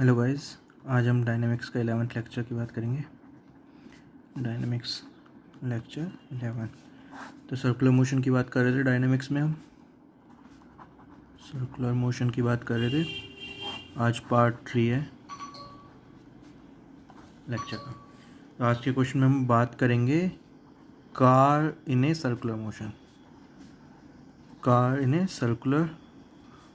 Hello guys, आज हम dynamics का 11th लेक्चर की बात करेंगे। Dynamics lecture 11। तो सर्कुलर मोशन की बात कर रहे थे। डायनेमिक्स में हम सर्कुलर मोशन की बात कर रहे थे। आज पार्ट 3 है लेक्चर का। तो आज के क्वेश्चन में हम बात करेंगे car in a circular motion. Car in a circular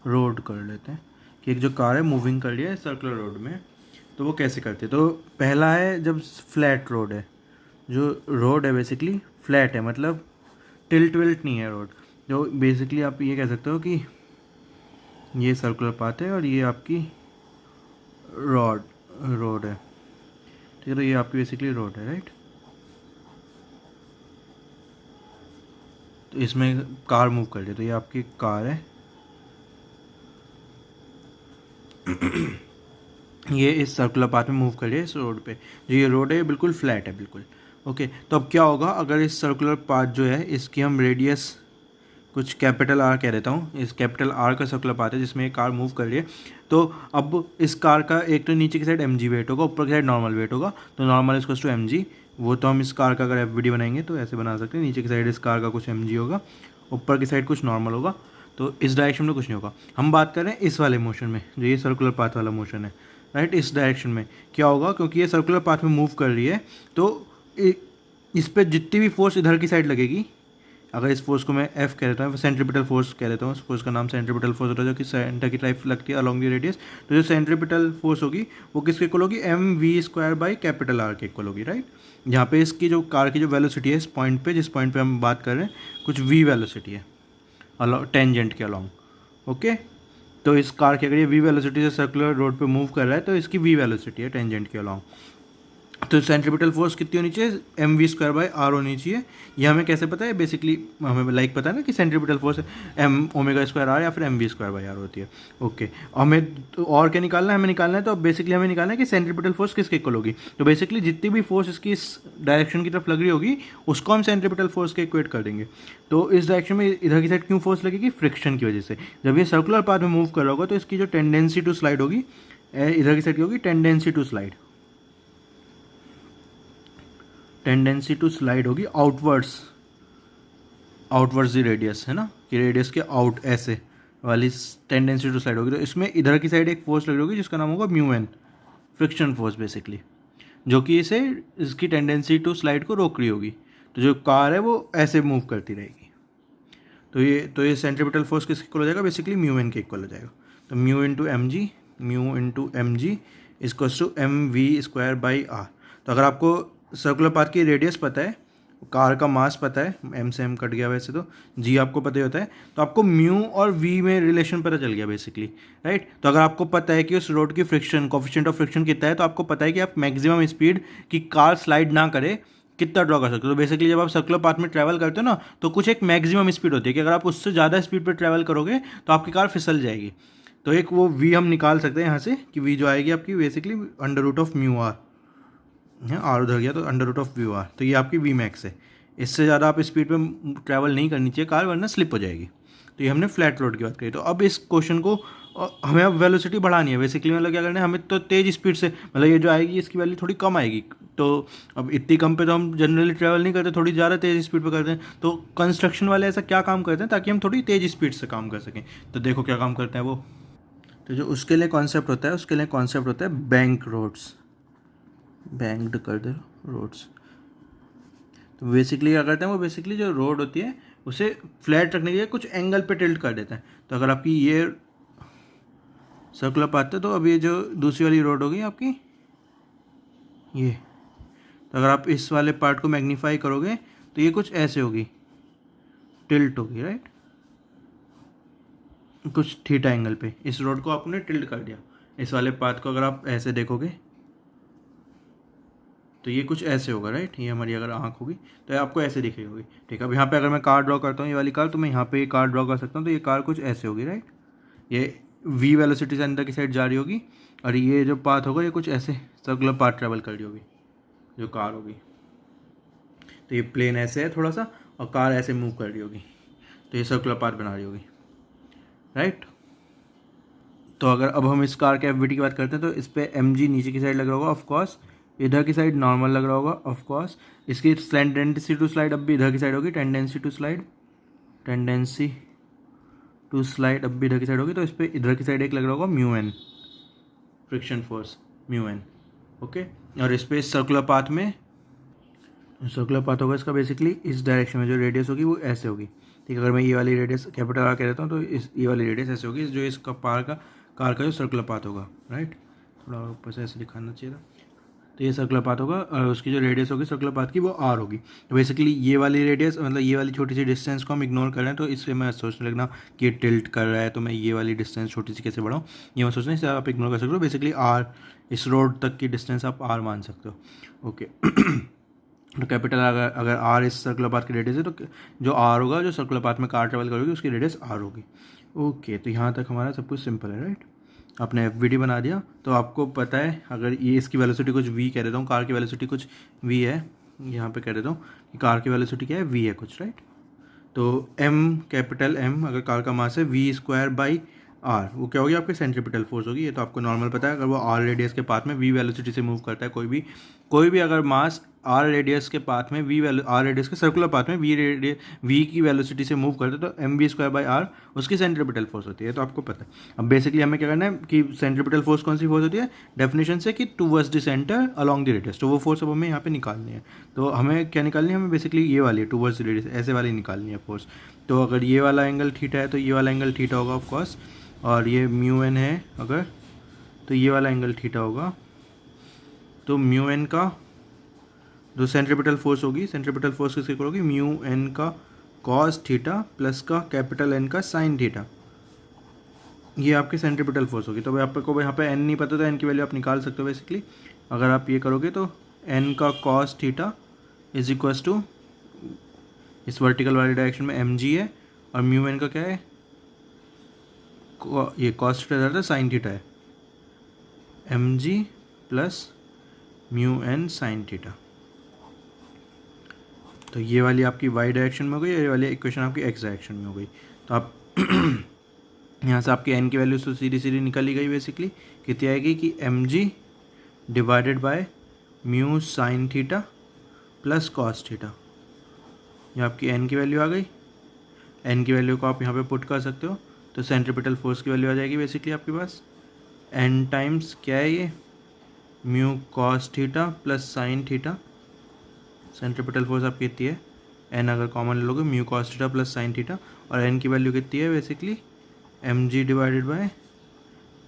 road कर लेते हैं कि एक जो कार है मूविंग कर रही है सर्कुलर रोड में, तो वो कैसे करते हैं। तो पहला है जब फ्लैट रोड है, जो रोड है बेसिकली फ्लैट है, मतलब टिल्ट विल्ट नहीं है रोड। जो बेसिकली आप ये कह सकते हो कि ये सर्कुलर पाथ है और ये आपकी रोड है, ठीक है। तो ये आपकी बेसिकली रोड है, राइट। तो इसमें कार मूव कर रही है, तो ये आपकी कार है। ये इस सर्कुलर पाथ में मूव कर रही है इस रोड पे। जो ये रोड है ये बिल्कुल फ्लैट है, बिल्कुल ओके। तो अब क्या होगा अगर इस सर्कुलर पाथ जो है इसकी हम रेडियस कुछ कैपिटल आर कह देता हूँ। इस कैपिटल आर का सर्कुलर पाथ है जिसमें एक कार मूव कर रही है। तो अब इस कार का एक तो नीचे की साइड mg वेट होगा, ऊपर की साइड नॉर्मल वेट होगा। तो नॉर्मल इज टू mg। वो तो हम इस कार का अगर एफवीडी बनाएंगे तो ऐसे बना सकते हैं। नीचे की साइड इस कार का कुछ mg होगा, ऊपर की साइड कुछ नॉर्मल होगा। तो इस डायरेक्शन में कुछ नहीं होगा। हम बात कर रहे हैं इस वाले मोशन में, जो ये सर्कुलर पाथ वाला मोशन है, राइट। इस डायरेक्शन में क्या होगा, क्योंकि ये सर्कुलर पाथ में मूव कर रही है तो इस पर जितनी भी फोर्स इधर की साइड लगेगी, अगर इस फोर्स को मैं एफ कह देता हूँ, सेंट्रीपिटल फोर्स कह देता हूँ। इस फोर्स का नाम सेंट्रीपिटल फोर्स होता है, जो कि सेंटर की टाइप लगती है अलॉन्ग द रेडियस। तो जो सेंट्रीपिटल फोर्स होगी वो किसके इक्वल होगी, mv² बाई कैपिटल आर के इक्वल होगी, राइट। यहाँ पे इसकी जो कार की जो वेलोसिटी है इस पॉइंट पे, जिस पॉइंट पे हम बात कर रहे हैं, कुछ v वेलोसिटी है टेंजेंट के अलॉन्ग, ओके। तो इस कार की अगर ये v वेलोसिटी से सर्कुलर रोड पे मूव कर रहा है तो इसकी v वेलोसिटी है टेंजेंट के अलॉन्ग। तो सेंट्रीपिटल फोर्स कितनी होनी चाहिए, mv² बाई आर होनी चाहिए। ये हमें कैसे पता है, बेसिकली हमें पता है ना कि सेंट्रीपिटल फोर्स m ओमेगा² आर या फिर mv² बाई आर होती है, ओके। हमें तो और क्या निकालना है, हमें निकालना है तो बेसिकली हमें निकालना है कि सेंट्रीपिटल फोर्स किसके इक्वल होगी। तो बेसिकली जितनी भी फोर्स इसकी इस डायरेक्शन की तरफ लग रही होगी उसको हम सेंट्रीपिटल फोर्स के इक्वेट कर देंगे। तो इस डायरेक्शन में इधर की साइड क्यों फोर्स लगेगी, फ्रिक्शन की वजह से। जब ये सर्कुलर पाथ में मूव कर रहा होगा तो इसकी जो टेंडेंसी टू स्लाइड होगी, इधर की साइड की होगी tendency to slide. Tendency to slide होगी आउटवर्ड्स दी रेडियस, है ना, कि रेडियस के आउट ऐसे वाली टेंडेंसी टू स्लाइड होगी। तो इसमें इधर की साइड एक फोर्स लगी होगी जिसका नाम होगा mu N, friction force basically, जो कि इसे इसकी टेंडेंसी टू स्लाइड को रोक रही होगी। तो जो कार है वो ऐसे मूव करती रहेगी। तो ये सेंट्रीपिटल फोर्स किसके इक्वल हो जाएगा, बेसिकली म्यू एन के इक्वल हो जाएगा। तो mu into M G equals to mv² by R. तो अगर आपको सर्कुलर पाथ की रेडियस पता है, कार का मास पता है, m से m कट गया वैसे तो, g आपको पता ही होता है, तो आपको म्यू और v में रिलेशन पता चल गया बेसिकली, राइट। तो अगर आपको पता है कि उस रोड की फ्रिक्शन कोफिशिएंट ऑफ फ्रिक्शन कितना है, तो आपको पता है कि आप मैक्सिमम स्पीड की कार स्लाइड ना करे कितना ड्रॉ कर सकते हो। तो बेसिकली जब आप सर्कुलर पाथ में ट्रैवल करते हो ना, तो कुछ एक मैक्सिमम स्पीड होती है कि अगर आप उससे ज़्यादा स्पीड पर ट्रैवल करोगे तो आपकी कार फिसल जाएगी। तो एक वो v हम निकाल सकते हैं यहाँ से कि v जो आएगी आपकी basically under root of mu R है, आर उधर गया तो under root of V R. तो ये आपकी वी मैक्स है। इससे ज़्यादा आप स्पीड पे ट्रैवल नहीं करनी चाहिए कार, वरना स्लिप हो जाएगी। तो ये हमने फ्लैट रोड की बात करी। तो अब इस क्वेश्चन को हमें अब वेलोसिटी बढ़ानी है बेसिकली, मतलब क्या करना है हमें, तो तेज़ स्पीड से, मतलब ये जो आएगी इसकी वैल्यू थोड़ी कम आएगी। तो अब इतनी कम पे तो हम जनरली ट्रैवल नहीं करते, थोड़ी ज़्यादा तेज़ स्पीड पे करते हैं। तो कंस्ट्रक्शन वाले ऐसा क्या काम करते हैं ताकि हम थोड़ी तेज़ स्पीड से काम कर सकें। तो देखो क्या काम करते हैं वो। तो जो उसके लिए कॉन्सेप्ट होता है बैंक रोड्स, बैंक्ड कर दे रोड्स। तो बेसिकली क्या करते हैं वो, बेसिकली जो रोड होती है उसे फ्लैट रखने के लिए कुछ एंगल पे टिल्ट कर देते हैं। तो अगर आपकी ये सर्कुलर पाथ है, तो अब ये जो दूसरी वाली रोड होगी आपकी ये, तो अगर आप इस वाले पार्ट को मैग्नीफाई करोगे तो ये कुछ ऐसे होगी, टिल्ट होगी, राइट, कुछ थीटा एंगल पे। इस रोड को आपने टिल्ट कर दिया। इस वाले पाथ को अगर आप ऐसे देखोगे तो ये कुछ ऐसे होगा, राइट। ये हमारी अगर आँख होगी तो ये आपको ऐसे दिखेगी होगी, ठीक है। अब यहाँ पे अगर मैं कार ड्रॉ करता हूँ ये वाली कार, तो मैं यहाँ पे ये कार ड्रॉ कर सकता हूँ। तो ये कार कुछ ऐसे होगी, राइट। ये v वेलोसिटी से अंदर की साइड जा रही होगी और ये जो पाथ होगा ये कुछ ऐसे सर्कुलर पाथ ट्रैवल कर रही होगी जो कार होगी। तो ये प्लेन ऐसे है थोड़ा सा और कार ऐसे मूव कर रही होगी, तो ये सर्कुलर पाथ बना रही होगी, राइट। तो अगर अब हम इस कार के एफ की बात करते हैं तो इस पर mg नीचे की साइड लग रहा होगा ऑफकोर्स, इधर की साइड नॉर्मल लग रहा होगा ऑफकोर्स, इसकी टेंडेंसी टू स्लाइड अब भी इधर की साइड होगी, टेंडेंसी टू स्लाइड अब भी इधर की साइड होगी, तो इस पर इधर की साइड एक लग रहा होगा mu N, friction force mu N, okay. और इस पर सर्कुलर पाथ होगा इसका बेसिकली इस डायरेक्शन में, जो रेडियस होगी वो ऐसे होगी, ठीक है। अगर मैं ये वाली रेडियस कैपिटल आर कह देता हूँ तो ये वाली रेडियस ऐसे होगी, जो इसका कार का जो सर्कुलर पाथ होगा, राइट। थोड़ा ऊपर से ऐसे दिखाना चाहिए था, तो ये सर्कुलर पाथ होगा और उसकी जो रेडियस होगी सर्कुलर पाथ की वो आर होगी। तो बेसिकली ये वाली रेडियस मतलब ये वाली छोटी सी डिस्टेंस को हम इग्नोर कर रहे हैं, तो इससे मैं सोचने लगना कि टिल्ट कर रहा है तो मैं ये वाली डिस्टेंस छोटी सी कैसे बढ़ाऊँ, ये मैं सोचना, इससे आप इग्नोर कर सकते हो। बेसिकली आर, इस रोड तक की डिस्टेंस आप आर मान सकते हो, ओके। तो कैपिटल अगर आर इस सर्कुलर पाथ की रेडियस है तो जो आर होगा, जो सर्कुलर पाथ में कार ट्रेवल करोगी उसकी रेडियस आर होगी, ओके। तो यहाँ तक हमारा सब कुछ सिंपल है, राइट। आपने एफ बना दिया, तो आपको पता है अगर ये इसकी वेलोसिटी कुछ v कह देता हूँ, कार की वेलोसिटी कुछ v है, यहाँ पे कह देता हूँ कि कार की वेलोसिटी क्या है, v है कुछ, राइट। तो कैपिटल M अगर कार का मास है v² r, वो क्या होगी आपकी सेंट्रीपिटल फोर्स होगी, ये तो आपको नॉर्मल पता है। अगर वो r रेडियस के पाथ में v वेलोसिटी से मूव करता है कोई भी अगर मास r रेडियस के पाथ में r रेडियस के सर्कुलर पाथ में v की वेलोसिटी से मूव करता है तो mv²r उसकी सेंट्रीपिटल फोर्स होती है, तो आपको पता है। अब बेसिकली हमें क्या करना है कि सेंट्रीपिटल फोर्स कौन सी फोर्स होती है, डेफिनेशन से कि towards the centre along the radius, तो वो फोर्स अब हमें यहाँ पे निकालनी है। तो हमें क्या निकालनी है, हमें बेसिकली ये वाली टूवर्ड्स द रेडियस ऐसे वाली निकालनी है फोर्स। तो अगर ये वाला एंगल थीटा है तो ये वाला एंगल थीटा होगा ऑफकोर्स, और ये म्यू एन है अगर, तो ये वाला एंगल थीटा होगा। तो म्यू एन का जो सेंट्रीपिटल फोर्स होगी, सेंट्रीपिटल फोर्स किसके इक्वल होगी, म्यू एन का कॉस थीटा प्लस का कैपिटल एन का साइन थीटा, ये आपकी सेंट्रीपिटल फोर्स होगी। तो आपको यहाँ पे एन नहीं पता तो एन की वैल्यू आप निकाल सकते हो बेसिकली। अगर आप ये करोगे तो एन का cos theta is equals to, इस वर्टिकल वाली डायरेक्शन में एम जी है और म्यू एन का क्या है, ये कॉस थीटा ज़्यादा साइन थीटा है, M G plus mu N sine theta. तो ये वाली आपकी वाई डायरेक्शन में हो गई, ये वाली इक्वेशन आपकी एक्स डायरेक्शन में हो गई। तो आप यहाँ से आपकी एन की वैल्यू तो सीधी निकल ही गई बेसिकली, कितनी आएगी कि M G divided by mu sine theta plus cos theta, ये आपकी एन की वैल्यू आ गई। एन की वैल्यू को आप यहाँ पे पुट कर सकते हो, तो सेंट्रीपिटल फोर्स की वैल्यू आ जाएगी बेसिकली आपके पास एन टाइम्स क्या है ये, mu cos theta plus sine theta. Centripetal force आपकी कितनी है, एन अगर कॉमन ले लोगे mu cos theta plus sine theta, और एन की वैल्यू कितनी है basically M G divided by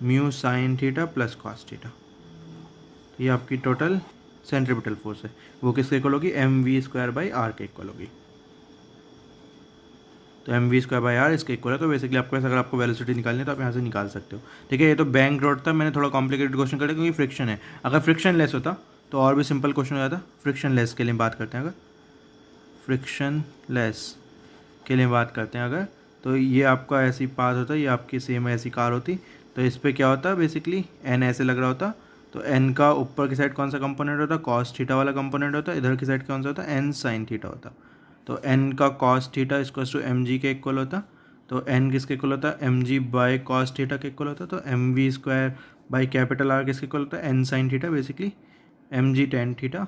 mu sine theta plus cos theta. ये आपकी टोटल सेंट्रीपिटल फोर्स है, वो किसके इक्वल होगी, mv²/r के इक्वल होगी। तो mv²/r इसके इक्वल है। तो बेसिकली आपके पास अगर आपको वेलोसिटी निकालनी है तो आप यहाँ से निकाल सकते हो, ठीक है। ये तो बैंक रोड था, मैंने थोड़ा कॉम्प्लिकेटेड क्वेश्चन कर दिया क्योंकि फ्रिक्शन है। अगर फ्रिक्शन लेस होता तो और भी सिंपल क्वेश्चन हो जाता। फ्रिक्शन लेस के लिए बात करते हैं अगर, फ्रिक्शन लेस के लिए बात करते हैं अगर, तो ये आपका ऐसी पाथ होता, ये आपकी सेम ऐसी कार होती, तो इस पर क्या होता बेसिकली एन ऐसे लग रहा होता, तो एन का ऊपर की साइड कौन सा कंपोनेंट होता, कॉस थीटा वाला कंपोनेंट होता, इधर की साइड कौन सा होता, एन साइन थीटा होता। तो एन का cos theta equals to M G के इक्वल होता, तो एन किसके इक्वल होता है, M G by cos theta के इक्वल होता, तो M V square by capital R किसके इक्वल होता है, N sine theta, basically M G tan theta,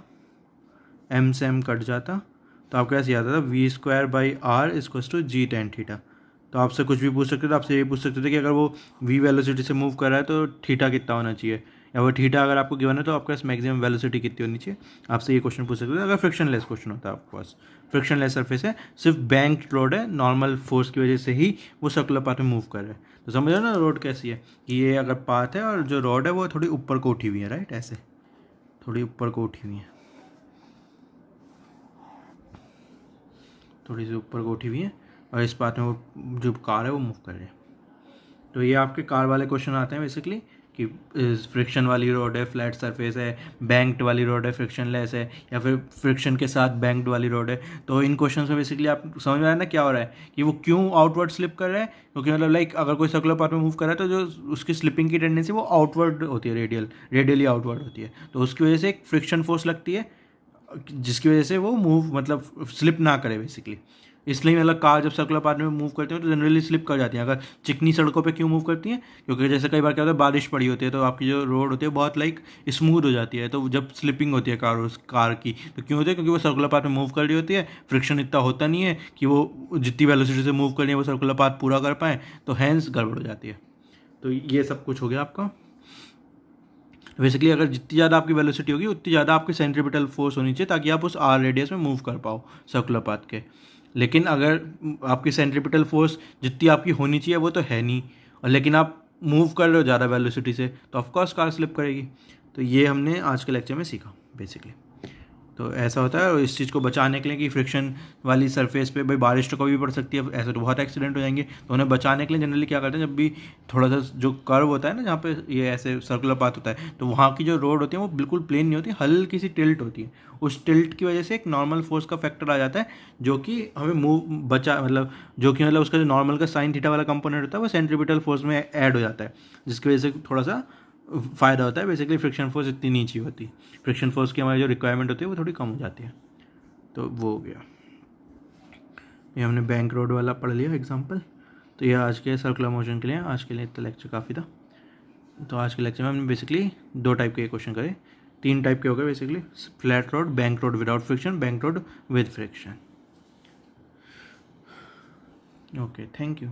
M से एम कट जाता, तो आपके पास याद आता v²/r equals to G tan theta. तो आपसे कुछ भी पूछ सकते थे, आपसे ये पूछ सकते थे कि अगर वो v वेलोसिटी से मूव कर रहा है तो थीटा कितना होना चाहिए, या वो थीटा अगर आपको गिवन है तो आपके पास मैक्सिमम वेलोसिटी कितनी होनी चाहिए, आपसे ये क्वेश्चन पूछ सकते थे अगर फ्रिक्शन लेस क्वेश्चन होता है आपके पास। फ्रिक्शन लेस सरफेस है, सिर्फ बैंक रोड है, नॉर्मल फोर्स की वजह से ही वो सर्कुलर पाथ में मूव कर रहा है। तो समझ रहे हो ना रोड कैसी है, कि ये अगर पाथ है और जो रोड है वो थोड़ी ऊपर को उठी हुई है, राइट, ऐसे थोड़ी ऊपर को उठी हुई है, थोड़ी सी ऊपर को उठी हुई है, और इस पाथ में वो जो कार है वो मूव कर रही है। तो ये आपके कार वाले क्वेश्चन आते हैं बेसिकली, कि फ्रिक्शन वाली रोड है, फ्लैट सरफेस है, बैंक्ड वाली रोड है, फ्रिक्शन लेस है, या फिर फ्रिक्शन के साथ बैंक्ड वाली रोड है। तो इन क्वेश्चन में बेसिकली आप समझ में आया ना क्या हो रहा है, कि वो क्यों आउटवर्ड स्लिप कर रहा है, क्योंकि मतलब लाइक अगर कोई सर्कुलर पाथ में मूव कर रहा है तो जो उसकी स्लिपिंग की टेंडेंसी वो आउटवर्ड होती है, रेडियली आउटवर्ड होती है, तो उसकी वजह से एक फ्रिक्शन फोर्स लगती है जिसकी वजह से वो मूव मतलब स्लिप ना करे बेसिकली। इसलिए मतलब कार जब सर्कुलर पाथ में मूव करते हैं तो जनरली स्लिप कर जाती है। अगर चिकनी सड़कों पे क्यों मूव करती हैं, क्योंकि जैसे कई बार क्या होता है बारिश पड़ी होती है तो आपकी जो रोड होती है बहुत लाइक स्मूथ हो जाती है, तो जब स्लिपिंग होती है कार की तो क्यों होती है, क्योंकि वो सर्कुलर पाथ में मूव कर रही होती है, फ्रिक्शन इतना होता नहीं है कि वो जितनी वेलोसिटी से मूव करनी है वो सर्कुलर पाथ पूरा कर पाएँ, तो हैंस गड़बड़ हो जाती है। तो ये सब कुछ हो गया आपका। बेसिकली अगर जितनी ज़्यादा आपकी वेलोसिटी होगी उतनी ज़्यादा आपकी सेंट्रीपिटल फोर्स होनी चाहिए ताकि आप उस आर रेडियस में मूव कर पाओ सर्कुलर पाथ के। लेकिन अगर आपकी सेंट्रीपिटल फोर्स जितनी आपकी होनी चाहिए वो तो है नहीं, और लेकिन आप मूव कर रहे हो ज़्यादा वेलोसिटी से, तो ऑफकोर्स कार स्लिप करेगी। तो ये हमने आज के लेक्चर में सीखा बेसिकली। तो ऐसा होता है, और इस चीज़ को बचाने के लिए कि फ्रिक्शन वाली सरफेस पे भाई बारिश तो कभी भी पड़ सकती है, ऐसे तो बहुत एक्सीडेंट हो जाएंगे, तो उन्हें बचाने के लिए जनरली क्या करते हैं, जब भी थोड़ा सा जो कर्व होता है ना जहाँ पे ये ऐसे सर्कुलर पाथ होता है, तो वहाँ की जो रोड होती है वो बिल्कुल प्लेन नहीं होती, हल्की सी टिल्ट होती है। उस टिल्ट की वजह से एक नॉर्मल फोर्स का फैक्टर आ जाता है जो कि हमें मूव बचा मतलब जो कि मतलब उसका जो नॉर्मल का साइन थीटा वाला कंपोनेंट होता है वो सेंट्रीपिटल फोर्स में ऐड हो जाता है, जिसकी वजह से थोड़ा सा फ़ायदा होता है। बेसिकली फ्रिक्शन फोर्स इतनी नीची होती, फ्रिक्शन फोर्स की हमारी जो रिक्वायरमेंट होती है वो थोड़ी कम हो जाती है। तो वो हो गया, ये हमने बैंक रोड वाला पढ़ लिया एग्जांपल। तो ये आज के सर्कुलर मोशन के लिए, आज के लिए इतना लेक्चर काफ़ी था। तो आज के लेक्चर में हमने बेसिकली 2 टाइप के क्वेश्चन करे, 3 टाइप के हो गए basically, flat road, bank road without friction, bank road with friction. Okay, thank you.